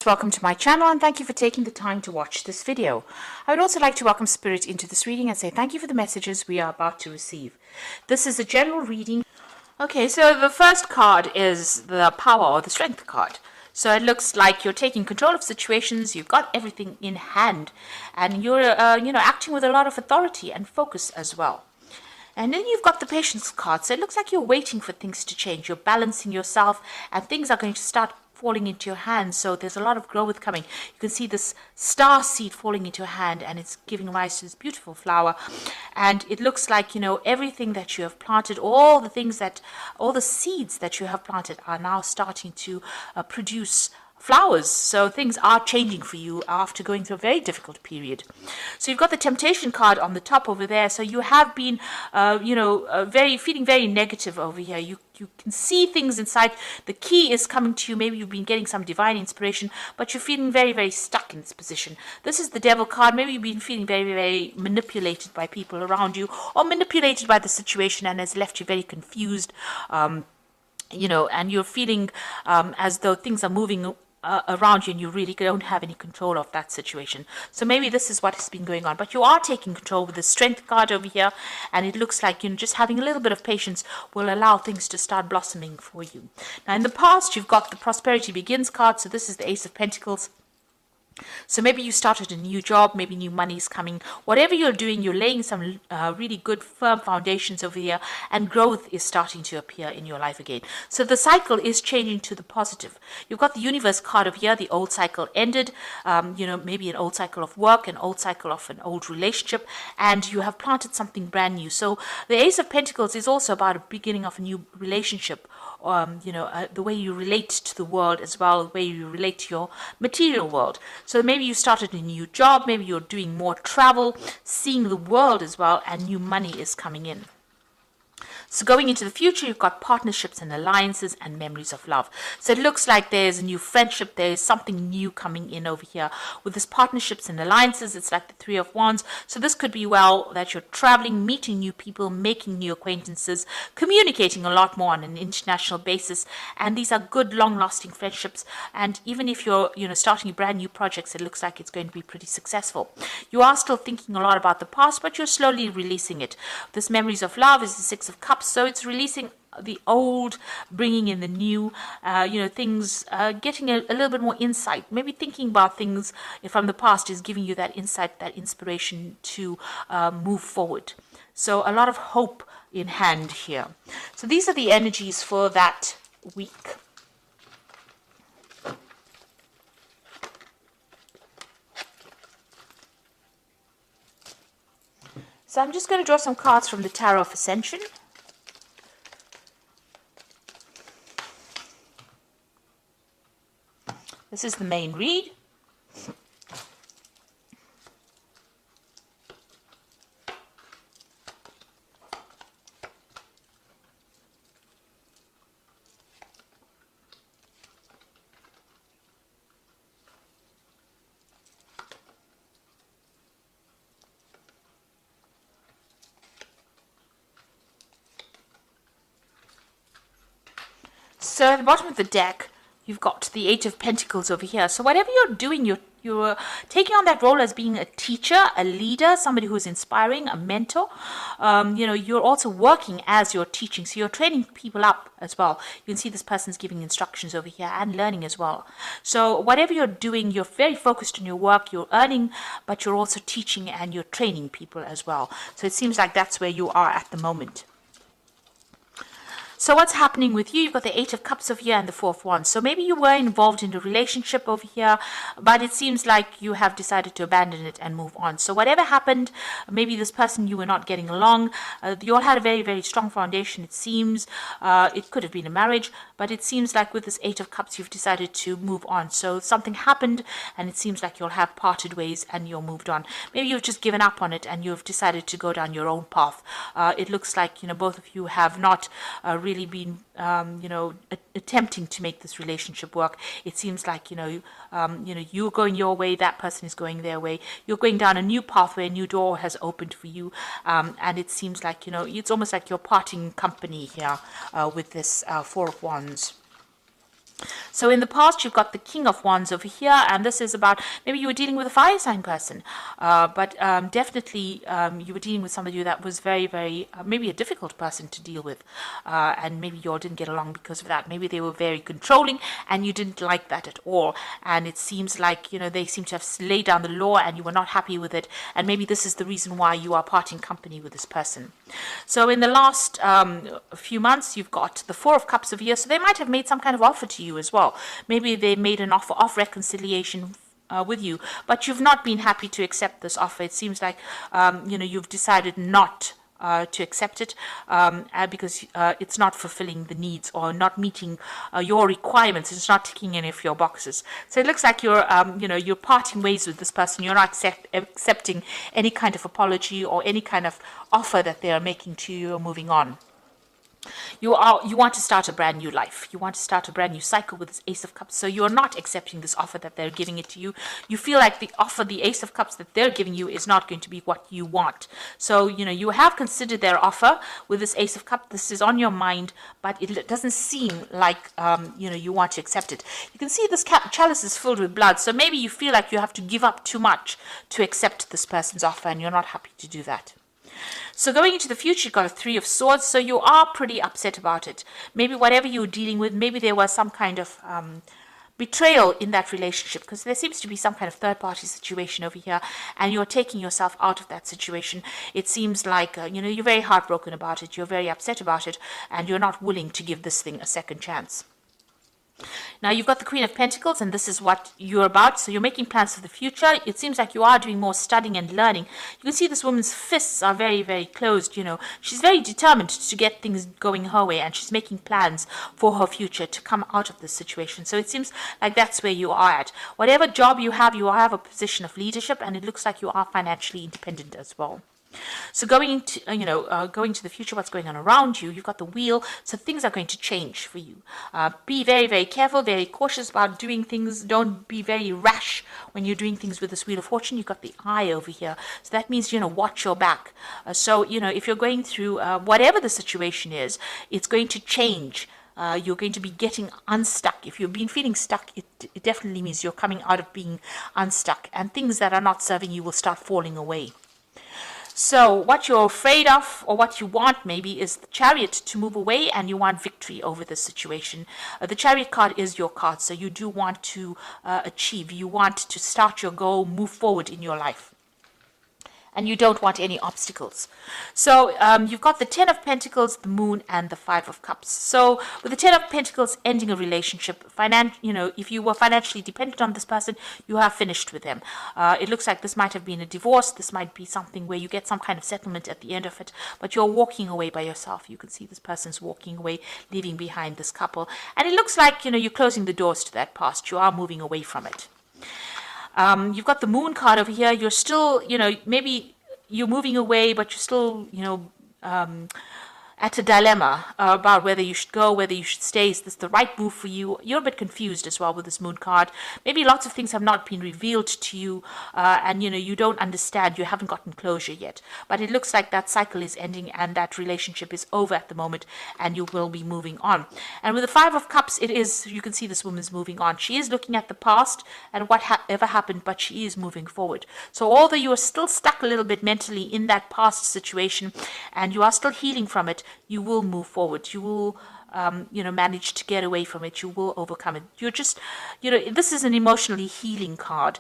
Welcome to my channel and thank you for taking the time to watch this video. I would also like to welcome Spirit into this reading and say thank you for the messages we are about to receive. This is a general reading. Okay, so the first card is the power or the strength card. So it looks like you're taking control of situations, you've got everything in hand, and you're acting with a lot of authority and focus as well. And then you've got the patience card. So it looks like you're waiting for things to change. You're balancing yourself and things are going to start falling into your hands. So there's a lot of growth coming. You can see this star seed falling into your hand and it's giving rise to this beautiful flower. And it looks like, everything that you have planted, all the seeds that you have planted are now starting to produce flowers. So things are changing for you after going through a very difficult period. So you've got the temptation card on the top over there. So you have been, feeling very negative over here. You can see things inside. The key is coming to you. Maybe you've been getting some divine inspiration, but you're feeling very, very stuck in this position. This is the devil card. Maybe you've been feeling very, very manipulated by people around you or manipulated by the situation and has left you very confused. And you're feeling as though things are moving around you and you really don't have any control of that situation. So maybe this is what has been going on, but you are taking control with the strength card over here, and it looks like just having a little bit of patience will allow things to start blossoming for you. Now in the past you've got the prosperity begins card. So this is the Ace of Pentacles. So maybe you started a new job, maybe new money is coming. Whatever you're doing, you're laying some really good firm foundations over here, and growth is starting to appear in your life again. So the cycle is changing to the positive. You've got the universe card over here. The old cycle ended, maybe an old cycle of work, an old cycle of an old relationship, and you have planted something brand new. So the Ace of Pentacles is also about a beginning of a new relationship. The way you relate to the world as well, the way you relate to your material world. So maybe you started a new job, maybe you're doing more travel, seeing the world as well, and new money is coming in. So going into the future, you've got partnerships and alliances and memories of love. So it looks like there's a new friendship. There's something new coming in over here. With this partnerships and alliances, it's like the Three of Wands. So this could be that you're traveling, meeting new people, making new acquaintances, communicating a lot more on an international basis. And these are good, long-lasting friendships. And even if you're, starting brand new projects, it looks like it's going to be pretty successful. You are still thinking a lot about the past, but you're slowly releasing it. This memories of love is the Six of Cups. So it's releasing the old, bringing in the new, things, getting a little bit more insight. Maybe thinking about things from the past is giving you that insight, that inspiration to move forward. So a lot of hope in hand here. So these are the energies for that week. So I'm just going to draw some cards from the Tarot of Ascension. This is the main read. So at the bottom of the deck, you've got the Eight of Pentacles over here. So whatever you're doing, you're taking on that role as being a teacher, a leader, somebody who's inspiring, a mentor. You're also working as you're teaching. So you're training people up as well. You can see this person's giving instructions over here and learning as well. So whatever you're doing, you're very focused on your work. You're earning, but you're also teaching and you're training people as well. So it seems like that's where you are at the moment. So what's happening with you? You've got the Eight of Cups over here and the Four of Wands. So maybe you were involved in a relationship over here, but it seems like you have decided to abandon it and move on. So whatever happened, maybe this person you were not getting along, you all had a very, very strong foundation, it seems. It could have been a marriage, but it seems like with this Eight of Cups, you've decided to move on. So something happened, and it seems like you'll have parted ways and you're moved on. Maybe you've just given up on it and you've decided to go down your own path. It looks like, both of you have not really been attempting to make this relationship work. It seems like you're going your way, that person is going their way. You're going down a new pathway, a new door has opened for you, and it seems like it's almost like you're parting company here with this Four of Wands. So in the past, you've got the King of Wands over here, and this is about maybe you were dealing with a fire sign person, but definitely you were dealing with somebody that was very, very, maybe a difficult person to deal with, and maybe you all didn't get along because of that. Maybe they were very controlling, and you didn't like that at all. And it seems like, they seem to have laid down the law, and you were not happy with it. And maybe this is the reason why you are parting company with this person. So in the last few months, you've got the Four of Cups over here. So they might have made some kind of offer to you as well. Maybe they made an offer of reconciliation with you, but you've not been happy to accept this offer. It seems like you've decided not to accept it because it's not fulfilling the needs or not meeting your requirements. It's not ticking any of your boxes. So it looks like you're parting ways with this person. You're not accepting any kind of apology or any kind of offer that they are making to you or moving on. You want to start a brand new life. You want to start a brand new cycle with this Ace of Cups. So you're not accepting this offer that they're giving it to you. You feel like the offer, the Ace of Cups that they're giving you is not going to be what you want. So, you have considered their offer with this Ace of Cups. This is on your mind, but it doesn't seem like, you want to accept it. You can see this chalice is filled with blood. So maybe you feel like you have to give up too much to accept this person's offer, and you're not happy to do that. So going into the future, you've got a Three of Swords, so you are pretty upset about it. Maybe whatever you're dealing with, maybe there was some kind of betrayal in that relationship, because there seems to be some kind of third-party situation over here, and you're taking yourself out of that situation. It seems like, you're very heartbroken about it, you're very upset about it, and you're not willing to give this thing a second chance. Now you've got the Queen of Pentacles, and this is what you're about. So you're making plans for the future. It seems like you are doing more studying and learning. You can see this woman's fists are very, very closed. She's very determined to get things going her way, and she's making plans for her future to come out of this situation. So it seems like that's where you are at. Whatever job you have a position of leadership, and it looks like you are financially independent as well. So going into going to the future, what's going on around you, you've got the Wheel, so things are going to change for you. Be very, very careful, very cautious about doing things. Don't be very rash when you're doing things with this Wheel of Fortune. You've got the Eye over here, so that means watch your back. So if you're going through whatever the situation is, it's going to change. You're going to be getting unstuck. If you've been feeling stuck, it definitely means you're coming out of being unstuck, and things that are not serving you will start falling away. So what you're afraid of, or what you want maybe, is the Chariot to move away, and you want victory over this situation. The Chariot card is your card, so you do want to achieve. You want to start your goal, move forward in your life. And you don't want any obstacles. So you've got the Ten of Pentacles, the Moon, and the Five of Cups. So with the Ten of Pentacles, ending a relationship, if you were financially dependent on this person, you have finished with them. It looks like this might have been a divorce. This might be something where you get some kind of settlement at the end of it, but you're walking away by yourself. You can see this person's walking away, leaving behind this couple. And it looks like, you're closing the doors to that past. You are moving away from it. You've got the Moon card over here. You're still, maybe you're moving away, but you're still, at a dilemma about whether you should go, whether you should stay. Is this the right move for you? You're a bit confused as well with this Moon card. Maybe lots of things have not been revealed to you, and you don't understand. You haven't gotten closure yet. But it looks like that cycle is ending, and that relationship is over at the moment, and you will be moving on. And with the Five of Cups, you can see this woman's moving on. She is looking at the past and what ever happened, but she is moving forward. So although you are still stuck a little bit mentally in that past situation, and you are still healing from it, you will move forward. You will, manage to get away from it. You will overcome it. You're just, this is an emotionally healing card.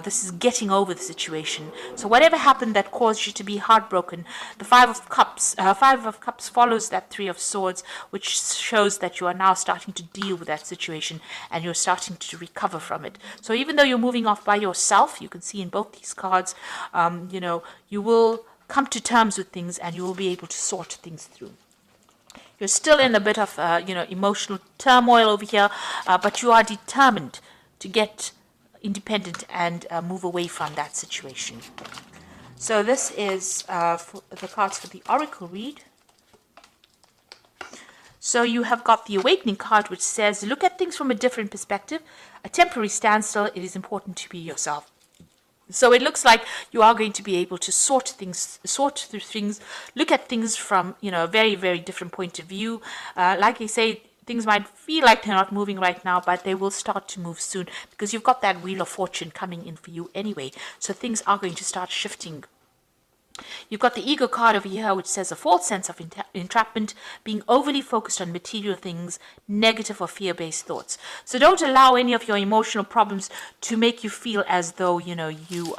This is getting over the situation. So whatever happened that caused you to be heartbroken, the Five of Cups follows that Three of Swords, which shows that you are now starting to deal with that situation, and you're starting to recover from it. So even though you're moving off by yourself, you can see in both these cards, you will come to terms with things, and you will be able to sort things through. You're still in a bit of, emotional turmoil over here, but you are determined to get independent and move away from that situation. So this is for the cards for the Oracle read. So you have got the Awakening card, which says, look at things from a different perspective. A temporary standstill. It is important to be yourself. So it looks like you are going to be able to sort through things, look at things from, a very, very different point of view. Like I say, Things might feel like they're not moving right now, but they will start to move soon because you've got that Wheel of Fortune coming in for you anyway. So things are going to start shifting. You've got the ego card over here, which says a false sense of entrapment, being overly focused on material things, negative or fear-based thoughts. So don't allow any of your emotional problems to make you feel as though, you know, you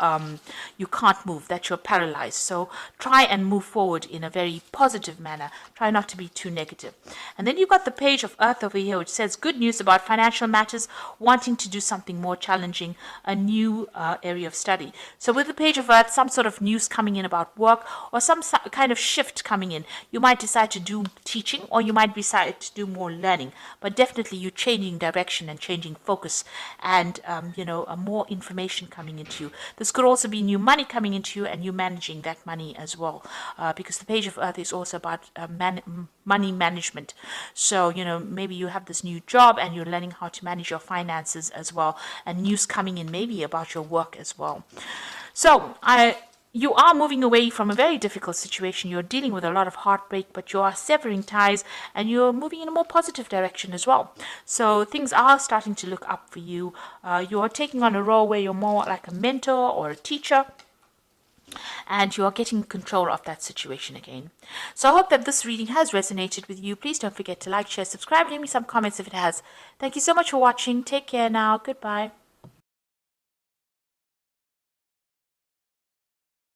can't move, that you're paralyzed. So try and move forward in a very positive manner. Try not to be too negative. And then you've got the Page of Earth over here, which says good news about financial matters, wanting to do something more challenging, a new area of study. So with the Page of Earth, some sort of news coming in about work or some kind of shift coming in. You might decide to do teaching or you might decide to do more learning, but definitely you're changing direction and changing focus and, you know, more information coming into you. This could also be new money coming into you and you managing that money as well, because the Page of Earth is also about money management. So, you know, maybe you have this new job and you're learning how to manage your finances as well, and news coming in maybe about your work as well. So you are moving away from a very difficult situation. You're dealing with a lot of heartbreak, but you are severing ties and you're moving in a more positive direction as well. So things are starting to look up for you. You're taking on a role where you're more like a mentor or a teacher, and you are getting control of that situation again. So I hope that this reading has resonated with you. Please don't forget to like, share, subscribe, leave me some comments if it has. Thank you so much for watching. Take care now. Goodbye.